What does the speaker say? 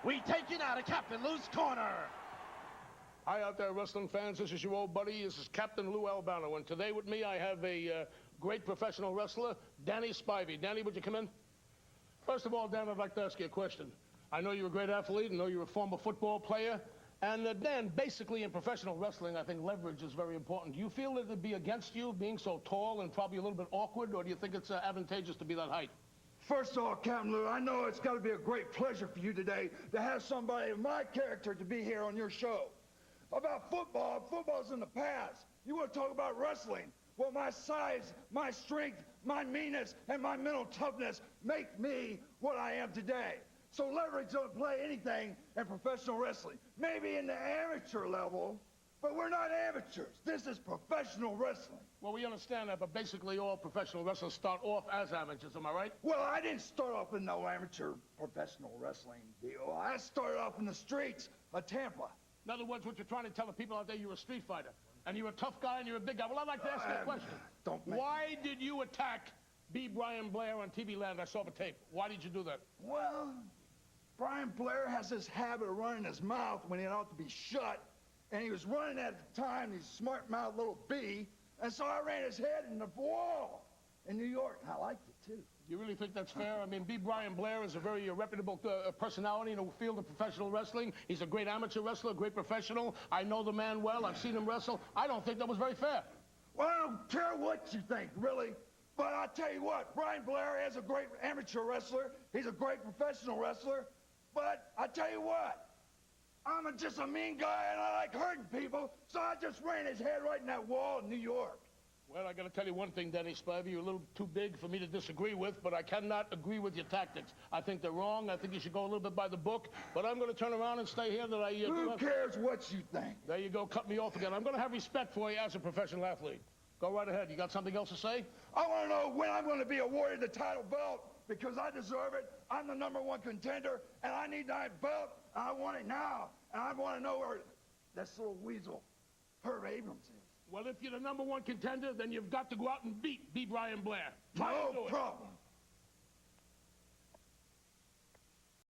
We take you now to Captain Lou's Corner. Hi out there, wrestling fans. This is your old buddy. This is Captain Lou Albano. And today with me, I have a great professional wrestler, Danny Spivey. Danny, would you come in? First of all, Dan, I'd like to ask you a question. I know you're a great athlete. I know you're a former football player. And Dan, basically in professional wrestling, I think leverage is very important. Do you feel that it'd be against you being so tall and probably a little bit awkward, or do you think it's advantageous to be that height? First of all, Captain Lou, I know it's got to be a great pleasure for you today to have somebody of my character to be here on your show. About football, football's in the past. You want to talk about wrestling? Well, my size, my strength, my meanness, and my mental toughness make me what I am today. So leverage don't play anything in professional wrestling. Maybe in the amateur level, but we're not amateurs. This is professional wrestling. Well, we understand that, but basically all professional wrestlers start off as amateurs, am I right? Well, I didn't start off in no amateur professional wrestling deal. I started off in the streets of Tampa. In other words, what you're trying to tell the people out there, you're a street fighter. And you're a tough guy and you're a big guy. Well, I'd like to ask you a question. Why did you attack B. Brian Blair on TV Land? I saw the tape. Why did you do that? Well, Brian Blair has this habit of running his mouth when he ought to be shut. And he was running at the time, he's smart-mouthed little B. And so I ran his head in the wall in New York. And I liked it, too. You really think that's fair? I mean, B. Brian Blair is a very reputable personality in the field of professional wrestling. He's a great amateur wrestler, a great professional. I know the man well. I've seen him wrestle. I don't think that was very fair. Well, I don't care what you think, really. But I'll tell you what, Brian Blair is a great amateur wrestler. He's a great professional wrestler. But I tell you what, I'm just a mean guy and I like hurting people, so I just ran his head right in that wall in New York. Well, I got to tell you one thing, Danny Spivey. You're a little too big for me to disagree with, but I cannot agree with your tactics. I think they're wrong. I think you should go a little bit by the book, but I'm going to turn around and stay here that I... Who cares what you think? There you go. Cut me off again. I'm going to have respect for you as a professional athlete. Go right ahead. You got something else to say? I want to know when I'm going to be awarded the title belt, because I deserve it. I'm the #1 contender, and I need that belt, and I want it now. And I want to know where this little weasel, Herb Abrams, is. Well, if you're the #1 contender, then you've got to go out and beat B. Brian Blair. No problem.